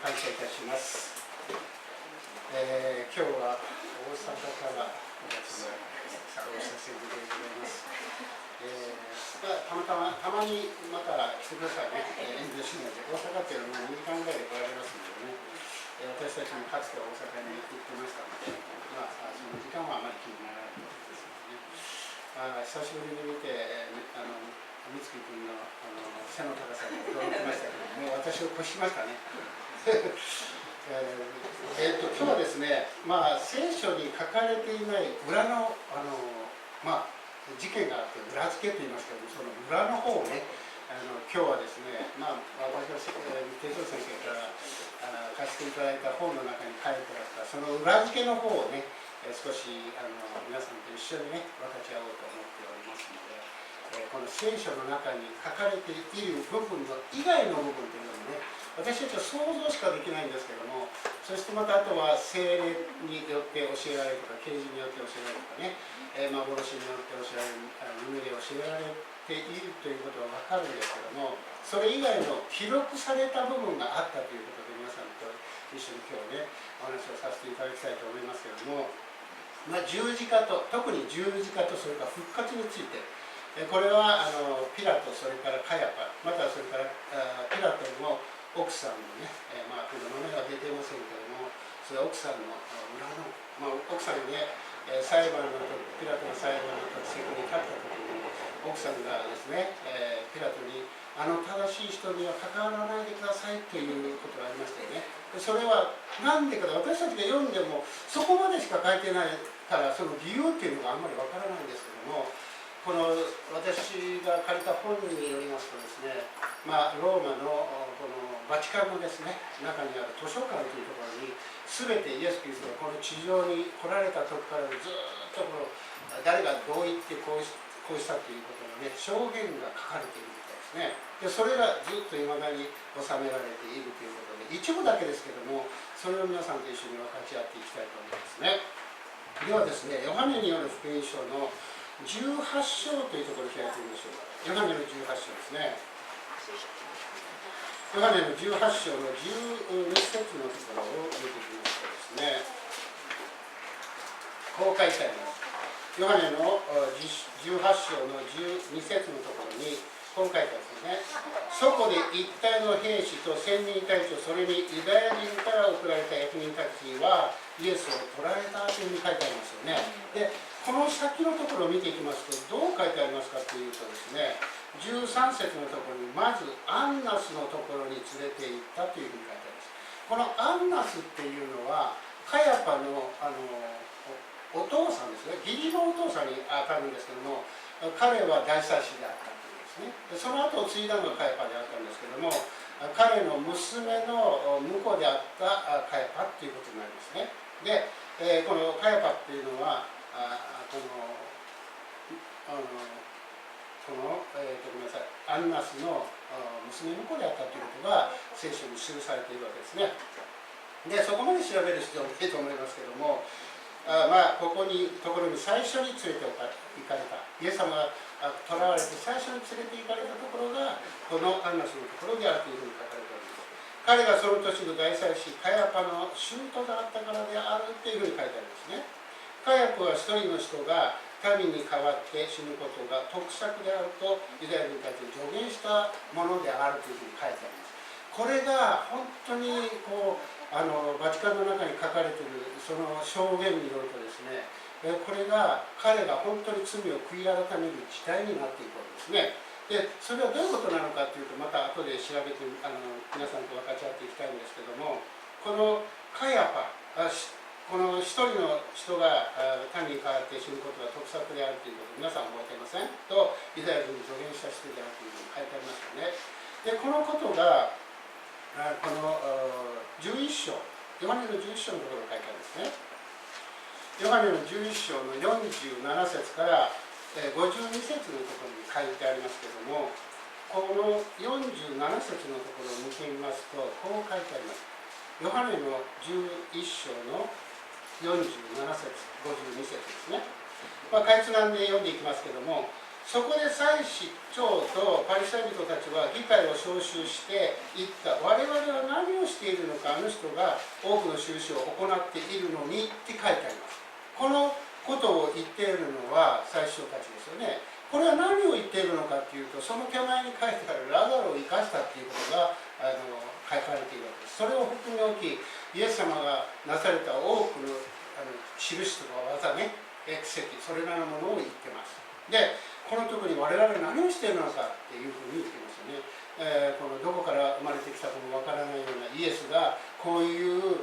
感謝いたします。今日は大阪からお集まりさせていただきます。たまにまた来てくださいね。遠慮しないで。大阪っていうのは2時間ぐらいで来られますのでね。私たちもかつて大阪に行ってましたので、その時間はあまり気にならないと思うんですけどね。久しぶりに見て、三月君の背の高さに驚きましたけど、もう私を越しましたね。今日はですね、聖書に書かれていない裏の、事件があって裏付けと言いますけども、その裏の方をね、今日はですね、私が哲夫先生から貸していただいた本の中に書いてあったその裏付けの方をね、少し皆さんと一緒にね分かち合おうと思っておりますので、この聖書の中に書かれている部分の以外の部分というのもね、私たちは想像しかできないんですけども、そしてまたあとは聖霊によって教えられるとか、啓示によって教えられるとかね、幻によって教えられる、夢で教えられているということは分かるんですけども、それ以外の記録された部分があったということで、皆さんと一緒に今日ね、お話をさせていただきたいと思いますけれども、十字架と、特に十字架とそれから復活について、これはピラト、それからカヤパ、またそれからピラトの奥さんのね、名前は出てませんけども、それは奥さんの裏の、奥さんにね、裁判の時、ピラトの裁判の時、席に立った時に、奥さんがですね、ピラトに、正しい人には関わらないでくださいということがありましたよね。それは何でか、私たちが読んでも、そこまでしか書いてないから、その理由っていうのがあんまりわからないんですけども、この私が借りた本によりますとですね、ローマのこのバチカンのですね、中にある図書館というところに、全てイエス・キリストがこの地上に来られた時からずっとこの誰がどう言ってこうしたということのね、証言が書かれているみたいですね。でそれがずっといまだに収められているということで、一部だけですけども、それを皆さんと一緒に分かち合っていきたいと思いますね。ではですね、ヨハネによる福音書の18章というところを開いてみましょうか。ヨハネの18章ですね。ヨハネの18章の12節のところを見てみますとですね、こう書いてあります。ヨハネの18章の12節のところにこう書いてあるんですね。そこで一体の兵士と千人隊長、それにユダヤ人から送られた役人たちはイエスを捕らえたというふうに書いてありますよね。でこの先のところを見ていきますと、どう書いてありますかというとですね、13節のところに、まずアンナスのところに連れて行ったというふうに書いてあります。このアンナスっていうのは、カヤパの、お父さんですね、義理のお父さんに当たるんですけども、彼は大祭司であったというですね。でその後を継いだのがカヤパであったんですけども、彼の娘の婿であったカヤパっていうことになりますね。で、このカヤパっていうのは、ごめんなさい、アンナスの娘婿であったということが聖書に記されているわけですね。でそこまで調べる必要はないと思いますけども、ここにところに最初に連れて行かれた、イエス様が囚われて最初に連れて行かれたところがこのアンナスのところであるというふうに書かれております。彼がその年の大祭司カヤパの舅であったからであるというふうに書いてありますね。カヤパは一人の人が民に代わって死ぬことが得策であるとユダヤ人たちに助言したものであるというふうに書いてあります。これが本当にバチカンの中に書かれているその証言によるとですね、これが彼が本当に罪を悔い改める時代になっていくわけですね。でそれはどういうことなのかというと、また後で調べて皆さんと分かち合っていきたいんですけども、このカヤパ、この一人の人が民に代わって死ぬことが得策であるということを皆さん覚えていませんと、ユダヤ人に助言した人であるというふうに書いてありますよね。でこのことがこの11章、ヨハネの11章のところに書いてあるんですね。ヨハネの11章の47節から52節のところに書いてありますけれども、この47節のところを見てみますと、こう書いてあります。ヨハネの11章の47節、52節ですね。かいつまんで読んでいきますけれども、そこで祭司長とパリサイ人たちは議会を招集して言った。我々は何をしているのか、あの人が多くの印を行っているのにって書いてあります。このことを言っているのは祭司長たちですよね。これは何を言っているのかというと、その手前に書いてあるラザロを生かしたということが書かれているわけです。それを含み置き、イエス様がなされた多くの印とか技ね、奇跡、それらのものを言ってます。で、この時に我々何をしているのかっていうふうに言ってますよね。このどこから生まれてきたかもわからないようなイエスがこういう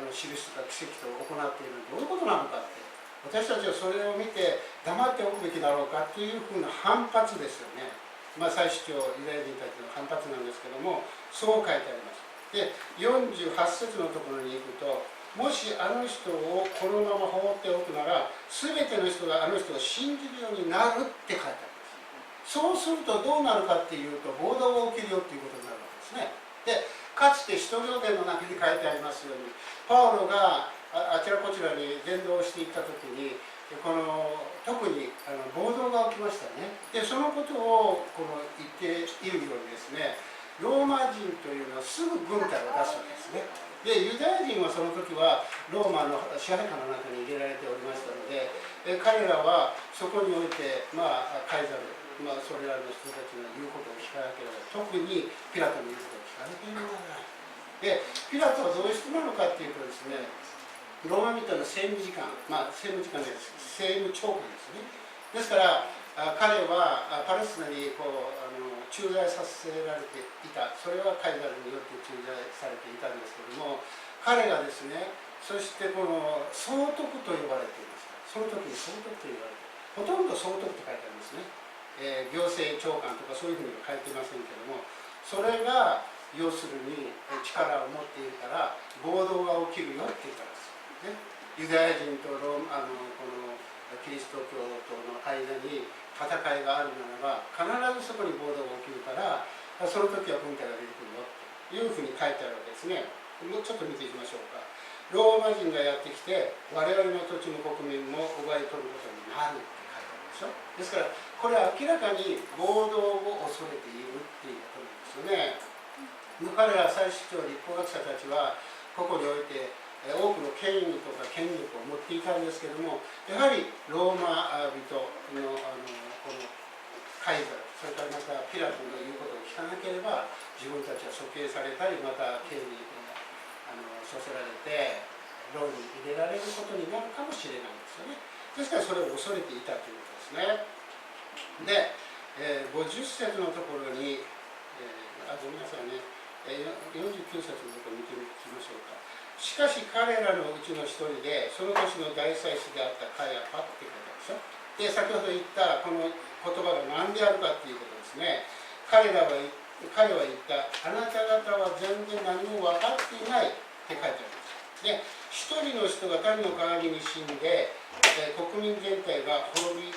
印とか奇跡と行っているのはどういうことなのかって、私たちはそれを見て黙っておくべきだろうかっていうふうな反発ですよね。祭司長ユダヤ人たちの反発なんですけども、そう書いてあります。で、48節のところに行くと、もしあの人をこのまま放っておくなら、全ての人があの人を信じるようになるって書いてあります。そうするとどうなるかっていうと、暴動が起きるよっていうことになるわけですね。で、かつて使徒行伝の中に書いてありますように、パウロがあちらこちらに伝道していった時に、特に暴動が起きましたね。で、そのことを言っているようにですね、ローマ人というのはすぐ軍隊を出すわけですね。で、ユダヤ人はその時はローマの支配下の中に入れられておりましたので、彼らはそこにおいて、カイザル、それらの人たちの言うことを聞かなければ、特にピラトの言うことを聞かなければならない。で、ピラトはどういう人なのかっていうとですね、ローマ人の政務次官、政務次官です、政務長官ですね。ですから、彼はパレスチナに駐在させられていた。それはカイザルによって駐在されていたんですけども、彼がですね、そしてこの総督と呼ばれていました。その時に総督と言われて、ほとんど総督と書いてありますね。行政長官とかそういうふうには書いてませんけども、それが要するに力を持っているから暴動が起きるよって言ったんです、ね。ユダヤ人とこのキリスト教との間に戦いがあるならば、必ずそこに暴動が起きるから、その時は軍隊が出てくるよというふうに書いてあるわけですね。もうちょっと見ていきましょうか。ローマ人がやってきて、我々の土地の国民も奪い取ることになるって書いてあるでしょ。ですから、これは明らかに暴動を恐れているっていうことなんですよね。彼ら祭司長、立法学者たちは、ここにおいて、多くの権威とか権力を持っていたんですけども、やはりローマ人のこのカイザル、それからまたピラトの言うことを聞かなければ、自分たちは処刑されたり、また刑に処せられて、牢に入れられることになるかもしれないんですよね。ですからそれを恐れていたということですね。で、50節のところに、ごめんなさいね、49節のところ見てみましょうか。しかし彼らのうちの一人で、その年の大祭司であったカヤパって書いてあるでしょ。で、先ほど言ったこの言葉が何であるかっていうことですね。彼は言った、あなた方は全然何も分かっていないって書いてあります。で、一人の人が神の代わりに死んで、国民全体が滅び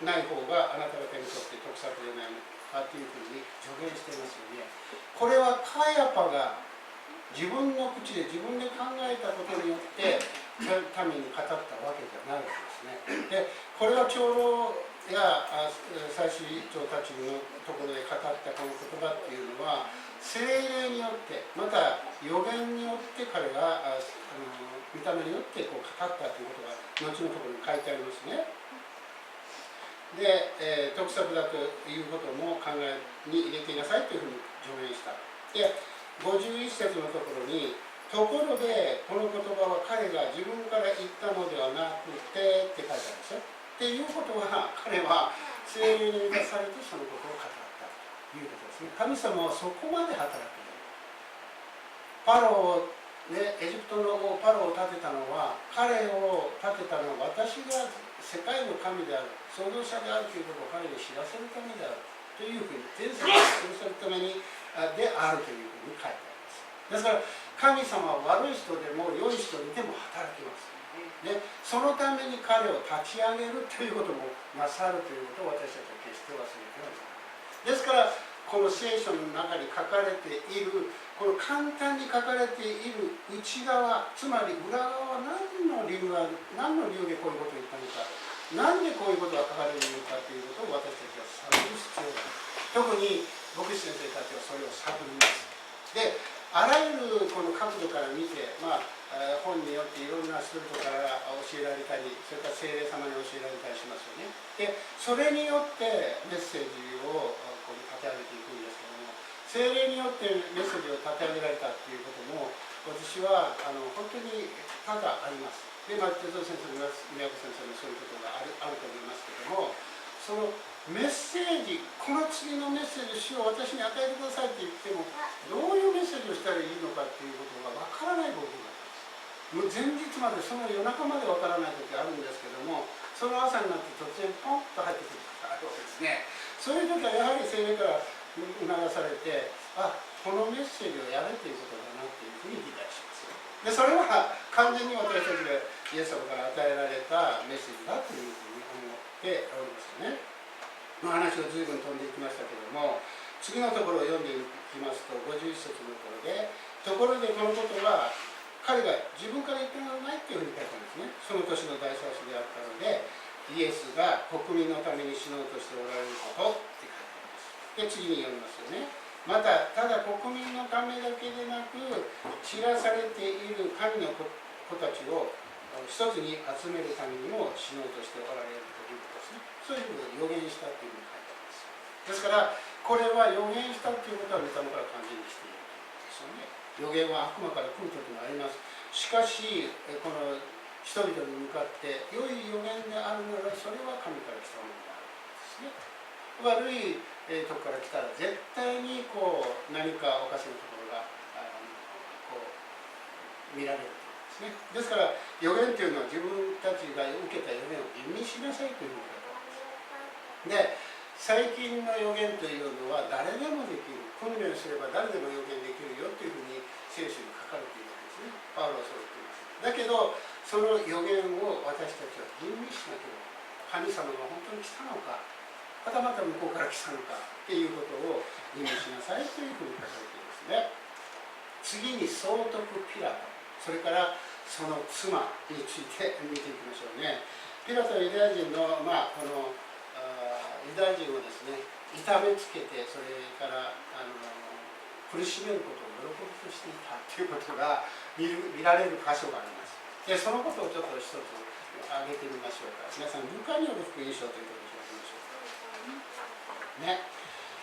ない方があなた方にとって得策じゃないのかっていうふうに助言していますよね。これはカヤパが自分の口で自分で考えたことによって民に語ったわけじゃないわけですね。で、これは長老や祭司長たちのところで語ったこの言葉っていうのは、聖霊によって、また予言によって彼が御霊によって語ったということが後のところに書いてありますね。で、得策だということも考えに入れていなさいというふうに助言した。で、51節のところに、ところでこの言葉は彼が自分から言ったのではなくてって書いてあるんですよ。っていうことは、彼は聖霊に満たされてそのことを語ったということですね。神様はそこまで働く。パロを、ね、エジプトの王パロを立てたのは、彼を立てたのは私が世界の神である、創造者であるということを彼に知らせるためであるというふうに、全世界に知らせるためにであるというふうに書いてあります。ですから神様は悪い人でも良い人にでも働きます。で、そのために彼を立ち上げるということもなさるということを私たちは決して忘れてはならない。ですからこの聖書の中に書かれている、この簡単に書かれている内側、つまり裏側は何の理由でこういうことを言ったのか、なんでこういうことが書かれるのかということをそれを探ります。で、あらゆるこの角度から見て、本によっていろんな人々から教えられたり、それから聖霊様に教えられたりしますよね。で、それによってメッセージをこう立て上げていくんですけども、聖霊によってメッセージを立て上げられたっていうことも、私は本当に多々あります。で、哲夫先生、宮子先生もそういうことがあると思いますけども、そのメッセージ、この次のメッセージを主を私に与えてくださいって言っても、どういうメッセージをしたらいいのかっていうことがわからない部分があります。もう前日まで、その夜中までわからない時あるんですけども、その朝になって突然ポンと入ってくることがあるわけですね。そういう時はやはり聖霊から促されて、このメッセージをやれということだなっていうふうに理解します。で、それは完全に私たちがイエス様から与えられたメッセージだというふうに思っておりますよね。話が随分飛んでいきましたけれども、次のところを読んでいきますと、51節のところで、ところでこのことは彼が自分から言ったのではないというふうに書いてあるんですね。その年の大祭司であったので、イエスが国民のために死のうとしておられることって書いてあります。で、次に読みますよね。また、ただ国民のためだけでなく、散らされている神の子たちを一つに集めるためにも死のうとしておられるということですね。そういうふうに予言したというふうに書いてあります。ですから、これは予言したということは御霊から完全にしているということですよね。予言は悪魔から来る時もあります。しかし、この人々に向かって、良い予言であるなら、それは神から来たものであるんですね。悪いとこから来たら絶対にこう何かおかしなところがこう見られるということですね。ですから予言というのは自分たちが受けた予言を吟味しなさいというふうに言われています。で、最近の予言というのは誰でもできる、訓練すれば誰でも予言できるよというふうに聖書に書かれているわけですね。パウロはそう言っています。だけどその予言を私たちは吟味しなければ、神様が本当に来たのか、はたまた向こうから来たのかっていうことを吟味しなさいというふうに書かれていますね。次に総督ピラト、それからその妻について見ていきましょうね。ピラトはユダヤ人の、このユダヤ人をですね、痛めつけて、それから苦しめることを喜びとしていたということが見られる箇所があります。で、そのことをちょっと一つ挙げてみましょうか。皆さん、ルカによる福音書ということを開きましょうか。ね、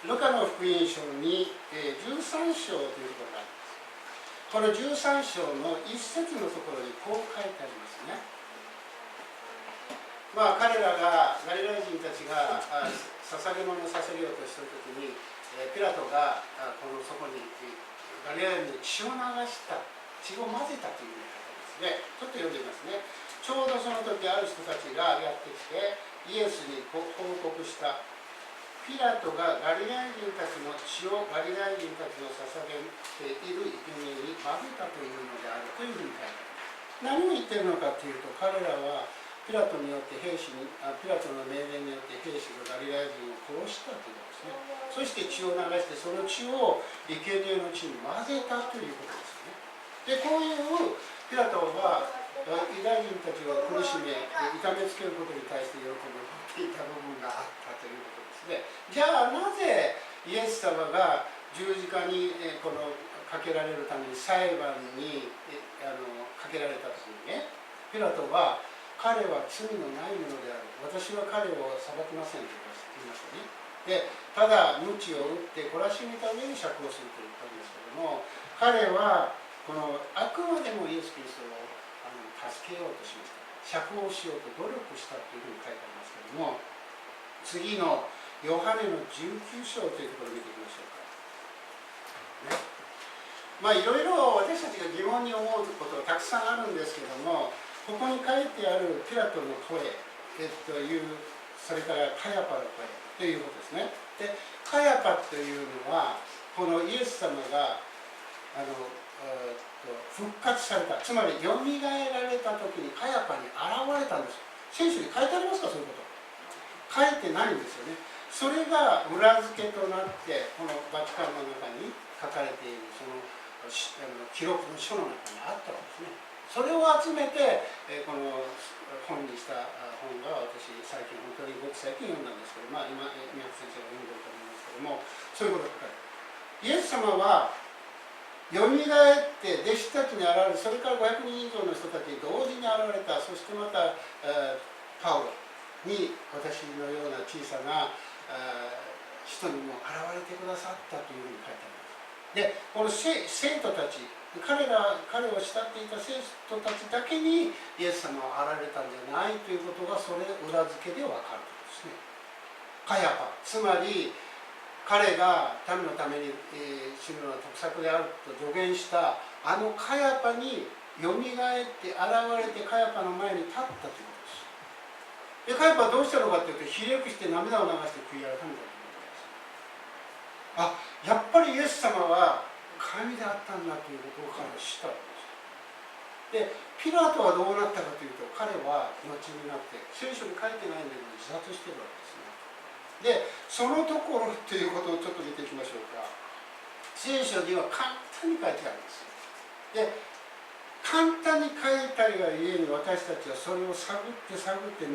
ルカの福音書に13章というところがあります。この13章の一節のところにこう書いてありますね。彼らが、ガリラヤ人たちが捧げ物を捧げようとしたときに、ピラトがそこにガリラヤ人に血を流した、血を混ぜたというふうに書いてありますね。ちょっと読んでみますね。ちょうどその時ある人たちがやってきて、イエスに報告した。ピラトがガリラヤ人たちの血をガリラヤ人たちの捧げている生贄に混ぜたというのであるというふうに書いてあります。何を言っているのかというと、彼らはピラトによってピラトの命令によって兵士がガリラヤ人を殺したということですね。そして血を流して、その血を生贄の血に混ぜたということですね。で、こういうピラトはユダヤ人たちを苦しめ、痛めつけることに対して喜びを持っていた部分があったということですね。じゃあなぜイエス様が十字架にかけられるために裁判にかけられた時にね、ピラトは彼は罪のないものである、私は彼を裁きませんと言いましたね。で、ただ鞭を打って懲らしめた上に釈放すると言ったんですけども、彼はあくまでもイエス・キリストを助けようとしました。釈放しようと努力したというふうに書いてありますけれども、次のヨハネの19章というところを見ていきましょうか。ね、いろいろ私たちが疑問に思うことがたくさんあるんですけども、ここに書いてあるピラトの声、それからカヤパの声ということですね。で、カヤパというのは、このイエス様が復活された、つまりよみがえられた時にカヤパに現れたんです。聖書に書いてありますか、そういうこと。書いてないんですよね。それが裏付けとなって、このバチカンの中に書かれているその記録の書の中にあったわけですね。それを集めて、この本にした本が私最近ごく最近読んだんですけど、今宮城先生が読んでると思いますけども、そういうことが書かれている。イエス様はよみがえって弟子たちに現れ、それから500人以上の人たちに同時に現れた。そしてまたパウロに私のような小さな人にも現れてくださったというふうに書いてあります。で、この生徒たち、彼を慕っていた生徒たちだけにイエス様は現れたんじゃないということが、それ裏付けで分かるとですね。カヤパ、つまり彼が民のために、主の得策であると助言したあのカヤパによみがえって現れて、カヤパの前に立ったということです。で、カヤパはどうしたのかというと、ひれ伏して涙を流して悔い改めたということです。あ、やっぱりイエス様は神であったんだということを彼は知ったわけです。で、ピラトはどうなったかというと、彼は後になって聖書に書いてないんだけど自殺してるわけですね。で、そのところということをちょっと見ていきましょうか。聖書には簡単に書いてあるんです。で、簡単に書いたりがゆえに、私たちはそれを探って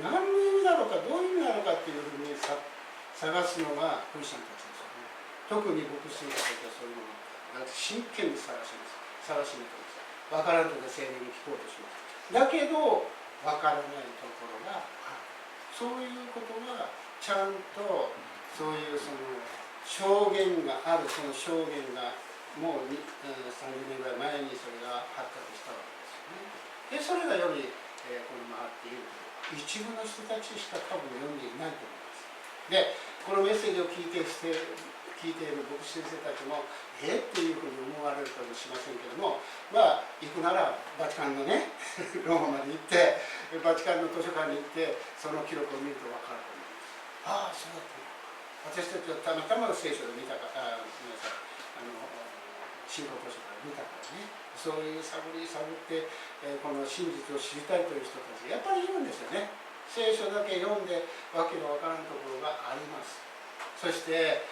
何の意味だろうか、どういう意味なのかっていうふうに探すのがクリスチャンたちですよね。特に牧師の方はそういうのを真剣に探しめています。分からんとで聖霊に聞こうとします。だけど分からないところがある。そういうことがちゃんと、そういうその証言がある。その証言がもう30年ぐらい前にそれが発覚したわけですよね。で、それが世にこの回っている一部の人たちしか多分読んでいないと思います。で、このメッセージを聞いている牧師先生たちもっていうふうに思われるかもしれませんけども、まあ行くならバチカンのねローマまで行って、バチカンの図書館に行ってその記録を見ると分かると思います。ああ、そうだったのか。私たちはたまたま聖書で見たか、皆さん信仰図書から見たからね、そういう探って、この真実を知りたいという人たちやっぱりいるんですよね。聖書だけ読んでわけのわからんところがあります。そして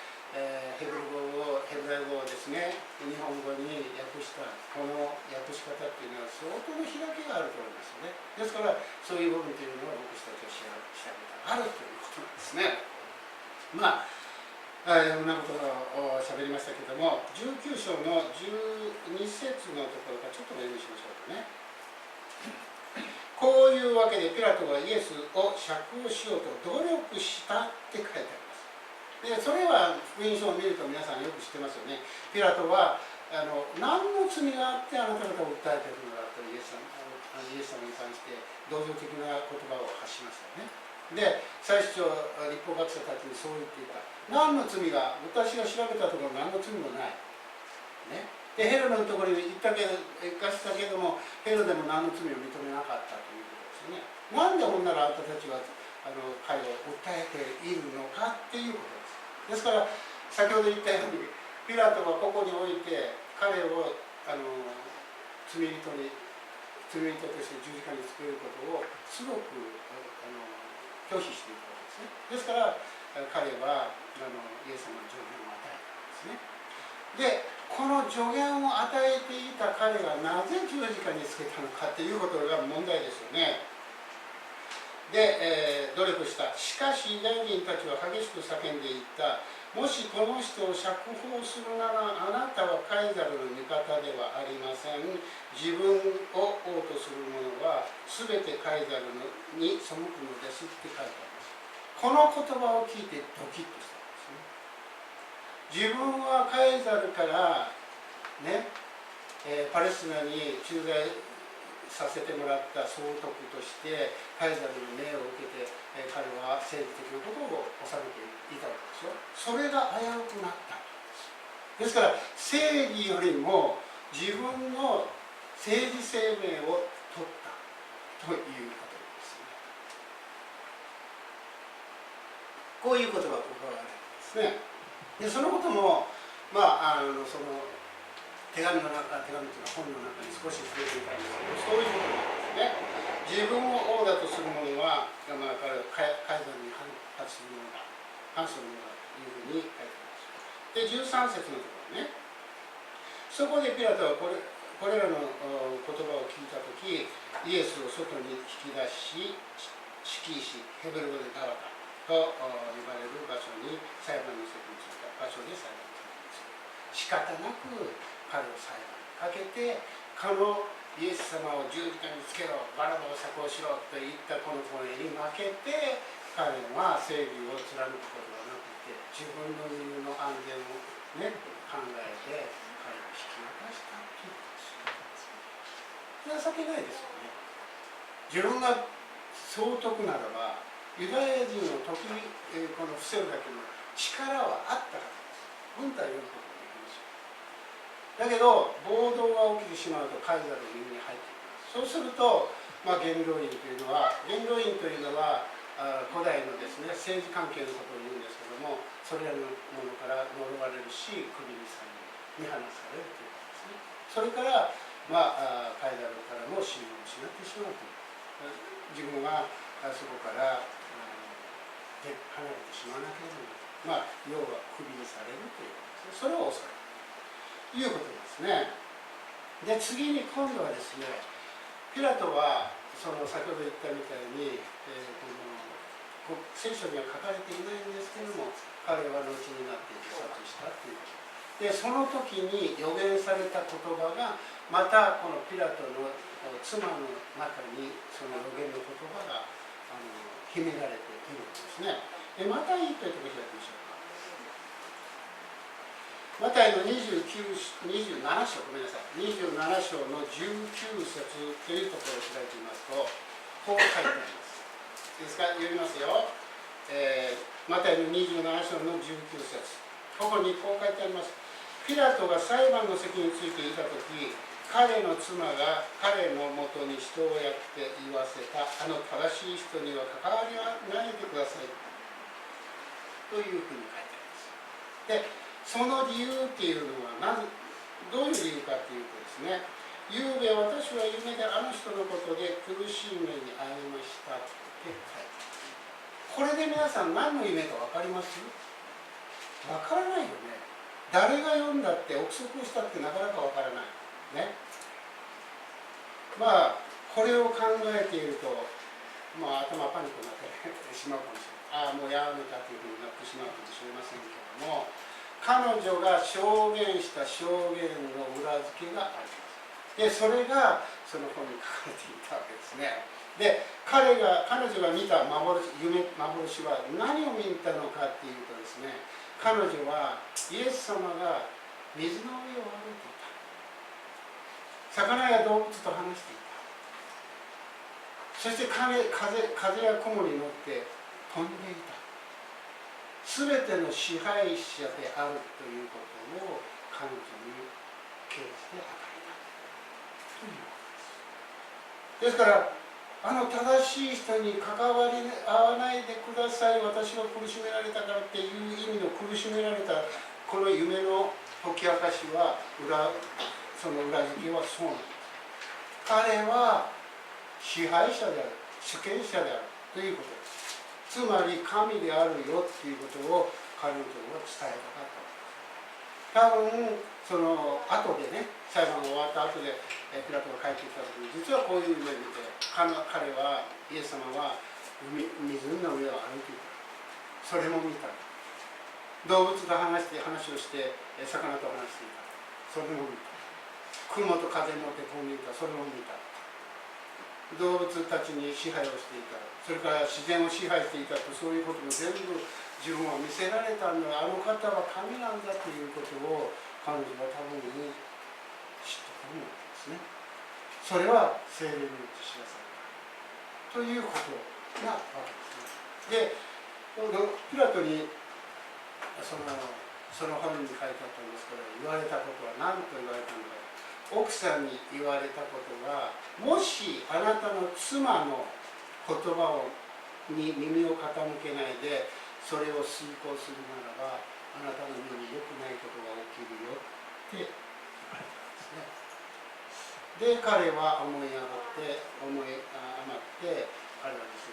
ヘブライ語をですね、日本語に訳したこの訳し方っていうのは相当の開きがあると思いますよね。ですからそういう部分というのは僕たちは調べたがあるということなんですね。まあいろんなことを喋りましたけども、19章の12節のところからちょっとお読みしましょうかね。こういうわけでピラトはイエスを釈放しようと努力したって書いてあります。で、それは福音書を見ると皆さんよく知ってますよね。ピラトは何の罪があってあなた方を訴えているのだとイエス様に関して同情的な言葉を発しましたよね。で、最初立法学者たちにそう言っていた。何の罪が、私が調べたところ何の罪もない、ね、でヘロのところに行かしたけども、ヘロでも何の罪を認めなかったということですよね。なんでほんならあなたたちは彼を訴えているのかっていうことです。ですから先ほど言ったように、ピラトはここに置いて彼を罪人として十字架につけることをすごく拒否しているわけですね。ですから彼はイエス様の助言を与えたんですね。で、この助言を与えていた彼がなぜ十字架につけたのかということが問題ですよね。で、努力した。しかしユダヤ人たちは激しく叫んでいった。もしこの人を釈放するなら、あなたはカイザルの味方ではありません。自分を王とする者は全てカイザルに背くのですって書いてあります。この言葉を聞いてドキッとしたんですね。自分はカイザルからね、パレスチナに駐在させてもらった総督としてカイザルの命を受けて、彼は政治的なことを収めていたわけでしょ。それが危うくなったんです。ですから正義よりも自分の政治生命を取ったということですね。こういうことが伺われるんですね。で、そのこともその手紙というのは本の中に少し触れていたんですけど、そういうことなんですね。自分を王だとする者は、カイザルに反する者だというふうに書いてあります。で、13節のところね。そこでピラトはこれらの言葉を聞いたとき、イエスを外に引き出し、敷石、ヘブル語でガバタと呼ばれる場所に裁判の席についた場所で裁判の席についた。仕方なく彼を裁判にかけて、このイエス様を十字架につけろ、バラバを釈放しろといったこの声に負けて、彼は正義を貫くことがなくて、自分の身の安全を、ね、考えて彼を引き渡したということです。情けないですよね。自分が総督ならば、ユダヤ人を時にこの伏せるだけの力はあったはずです。軍隊を読むことができますよ。だけど暴動が起きてしまうとカイザルの耳に入ってきます。そうすると、元老院というのは古代のですね、政治関係のことを言うんですけども、それらのものから呪われるし、首にされる、見放されるということですね。それから、カイザルからも信用を失ってしまうという、自分がそこから離れてしまわなければならない、要は首にされるということですね。それを恐れるということですね。で、次に今度はですね、ピラトは先ほど言ったみたいに、聖書には書かれていないんですけれども、彼は後になって自殺したということで、その時に予言された言葉がまたこのピラトの妻の中にその予言の言葉が秘められているんですね。で、マタイというところを開きましょうか。マタイの27章、ごめんなさい、27章の19節というところを開いてみますと、こう書いてあります。ですから読みますよ。マタイの27章の19節、ここにこう書いてあります。ピラトが裁判の席についていたとき、彼の妻が彼のもとに人をやって言わせたあの正しい人には関わりはないでくださいというふうに書いてあります。で、その理由っていうのはどういう理由かというとですね、ゆうべ私は夢であの人のことで苦しい目に遭いましたって書いてある。これで皆さん何の夢か分かります？分からないよね。誰が読んだって憶測したってなかなか分からないね。これを考えていると、頭パニックになってしまうかもしれない。もうやめたというふうになってしまうかもしれませんけれども、彼女が証言した証言の裏付けがあります。で、それがその本に書かれていたわけですね。で、彼女が見た幻は何を見たのかっていうとですね、彼女はイエス様が水の上を歩いていた。魚や動物と話していた。そして風や雲に乗って飛んでいた。すべての支配者であるということを彼女に啓示で与えたということです。ですから正しい人に関わり合わないでください、私は苦しめられたからっていう意味の苦しめられたこの夢の解き明かしはその裏付けはそうなんです。彼は支配者である、主権者であるということです。つまり神であるよということを彼女は伝えたかったわけです。多分その後でね、裁判が終わった後でピラトが帰ってきた時に、実はこういう夢を見て、彼はイエス様は湖の上を歩いていた、それも見た。動物と話をして魚と話していた、それも見た。雲と風に乗って飛んでいた、それも見た。動物たちに支配をしていた、それから自然を支配していたと、そういうことも全部自分は見せられたんだ。あの方は神なんだということを彼女は多分知ったと思うんですね。それは聖霊によって知らされたということなわけですね。で、ピラトにその本に書いてあったんですけど、言われたことは何と言われたのか。奥さんに言われたことが、もしあなたの妻の言葉に耳を傾けないでそれを遂行するならば、あなたの身に良くないことが起きるよって言われたんですね。で、彼は思い余って彼は自殺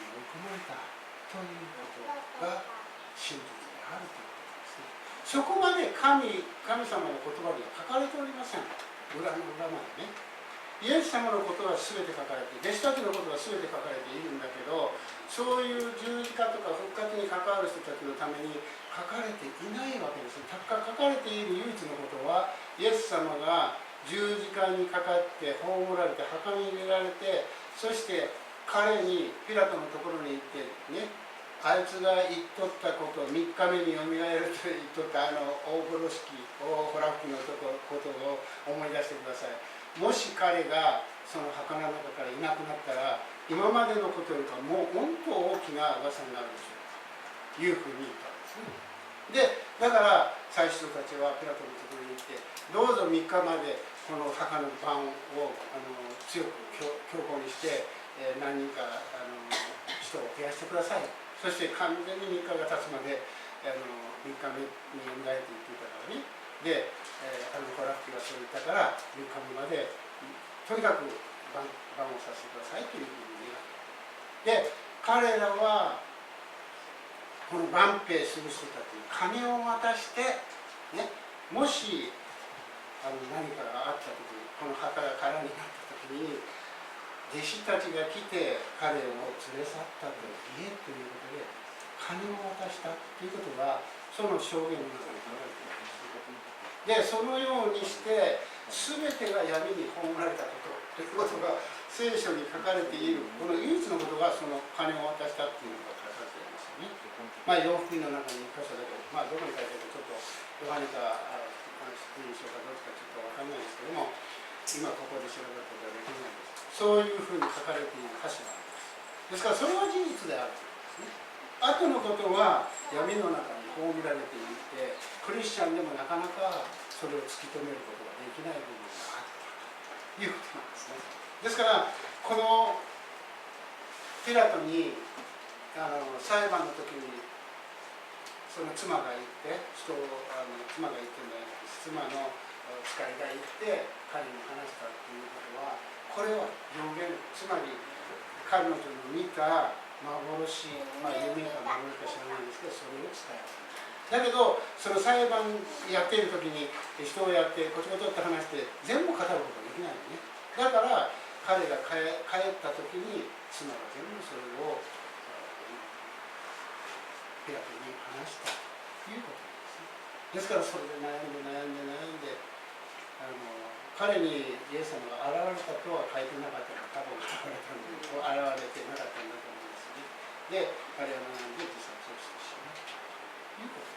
に追い込まれたということが真実であるということですね。そこまで神様の言葉には書かれておりません。裏の裏までね。イエス様のことは全て書かれて、弟子たちのことは全て書かれているんだけど、そういう十字架とか復活に関わる人たちのために書かれていないわけです。書かれている唯一のことは、イエス様が十字架にかかって葬られて墓に入れられて、そして彼にピラトのところに行ってね、あいつが言っとったことを3日目によみがえると言っとった大風呂敷、大洞吹きのことを思い出してください。もし彼がその墓の中からいなくなったら、今までのことよりかもう本当大きな噂になるでしょうというふうに言ったんですね。で、だから祭司たちはピラトのところに行って、どうぞ3日までこの墓の番を強く強硬にして、何人か人を増やしてください。そして完全に3日が経つまで3日目によみがえって言っていたからね。で、コラフィがそう言ったから3日目までとにかく晩をさせてくださいというふうに願った。で、彼らはこの晩兵する人たちに金を渡して、ね、もし何かがあった時に、この墓が空になった時に弟子たちが来て彼を連れ去ったと言えということで、金を渡したということがその証言の中に書かれているんです。で、そのようにして全てが闇に葬られたことということが聖書に書かれている、この唯一のことがその金を渡したというのが書かれていますよね。洋福音の中に1箇所だけど、どこに書いてあるかちょっとヨハネか福音書かどっちかちょっと分かんないですけども、今ここで調べることはできないです。そういうふうに書かれている歌詞があります。ですからそれは事実であるということですね。後のことは闇の中に葬られていて、クリスチャンでもなかなかそれを突き止めることができない部分があったということなんですね。ですからこのピラトに裁判の時にその妻が行って妻が行ってんじゃなくて妻の使いが行って彼に話したということは、これは予言、つまり彼女の見た幻、夢か幻か知らないんですけど、それを伝える。だけどその裁判やっている時に人をやってこちこちって話して全部語ることができないよね。だから彼が帰った時に妻が全部それをピラトに話したということなんですね。ですからそれで悩んで彼にイエス様が現れたとは書いてなかったら、多分現れてなかったんだと思うんですね。で、彼は悩んで自殺をしてしまうということ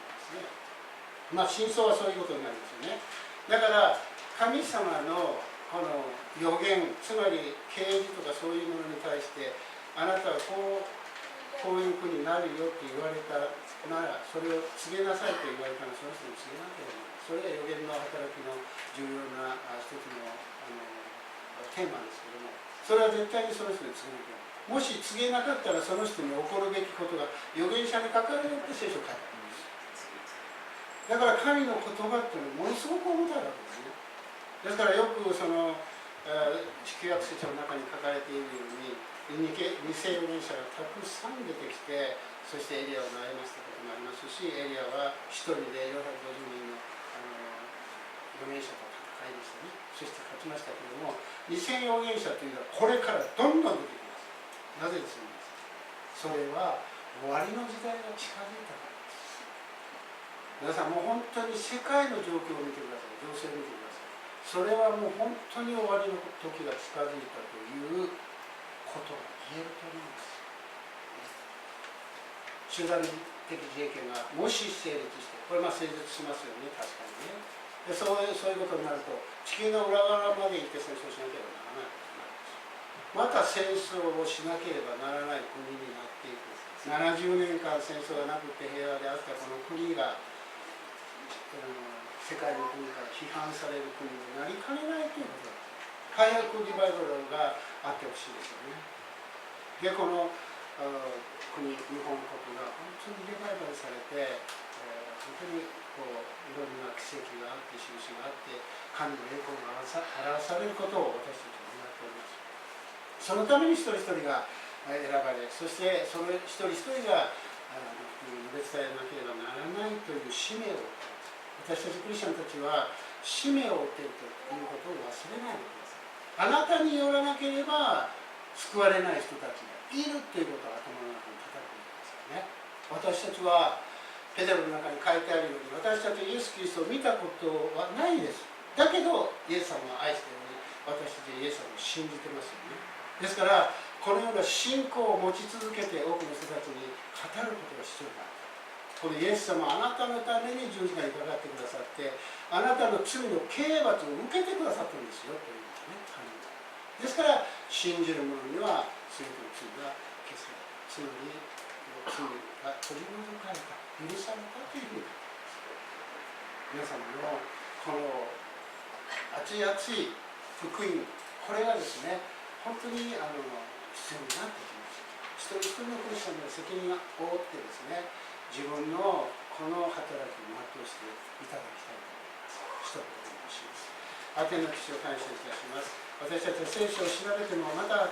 なんですね。真相はそういうことになりますよね。だから神様のこの予言、つまり啓示とかそういうものに対して、あなたはこういうふうになるよって言われたなら、それを告げなさいと言われたら、その人に告げなければ。それが予言の働きの重要な一つのテーマですけども、それは絶対にその人に告げなければ。もし告げなかったら、その人に起こるべきことが預言者に書かれるって聖書を書いてあるんです。だから神の言葉っていうのはものすごく重たいわけですね。ですからよくその旧約聖書の中に書かれているように、偽預言者がたくさん出てきて、そしてエリアを悩ませたこともありますし、エリアは一人で450人の預言者と戦いでしたね。そして勝ちましたけれども、偽預言者というのはこれからどんどん出てきます。なぜですか？それは終わりの時代が近づいたからです。皆さんもう本当に世界の状況を見てください。情勢を見てください。それはもう本当に終わりの時が近づいたということが言えると思います。集団的自衛権がもし成立して、これ成立しますよね、確かにね。でそういうことになると、地球の裏側まで行って戦争しなければならないことになります。また戦争をしなければならない国になっていく。70年間戦争がなくて平和であったこの国が、世界の国から批判される国になりかねないということだ。開国リバイバルがあってほしいですよね。で、この国、日本国が本当にリバイバルされて、本当にいろんな奇跡があって、印があって、神の栄光が表されることを私たちは願っております。そのために一人一人が選ばれ、そしてその一人一人が述べ伝えなければならないという使命を負っています。私たちクリスチャンたちは使命を負っているということを忘れないでくだあなたによらなければ救われない人たちがいるということを頭の中に叩くんですよね。私たちはペテロの中に書いてあるように、私たちはイエス・キリストを見たことはないです。だけどイエス様を愛しているのに、私たちはイエス様を信じてますよね。ですからこのような信仰を持ち続けて多くの人たちに語ることが必要だ。このイエス様はあなたのために十字架にかかってくださって、あなたの罪の刑罰を受けてくださったんですよというんですね、神は。ですから信じる者には全ての罪が消された、つまり罪が取り除かれた、許されたというふうに書いてあります。皆様のこの熱い熱い福音、これがですね、本当に必要になってきます。一人一人のクリスチャンの責任を負ってですね、自分のこの働きを全うしていただきたいと思います。一言お願いします。アテナ基地を感謝いたします。私たちは聖書を調べても、また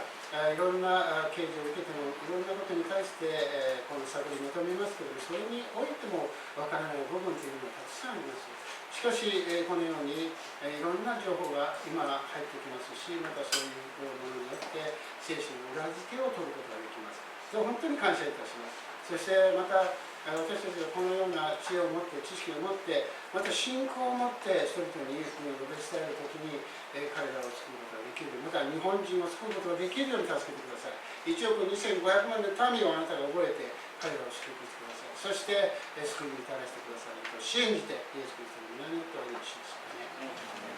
いろんな啓示を受けても、いろんなことに対してこの探り求めますけれども、それにおいてもわからない部分というのがたくさんあります。しかしこのようにいろんな情報が今入ってきますし、またそういうものによって聖書の裏付けを取ることができます。本当に感謝いたします。そしてまた私たちがこのような知恵を持って、知識を持って、また信仰を持って人々に福音を述べ伝えるときに彼らを救うことができる、また日本人を救うことができるように助けてください。1億2500万の民をあなたが覚えて彼らを救ってください。そして救いに至らせてくださいと信じてイエス・キリストの皆によってお祈りします。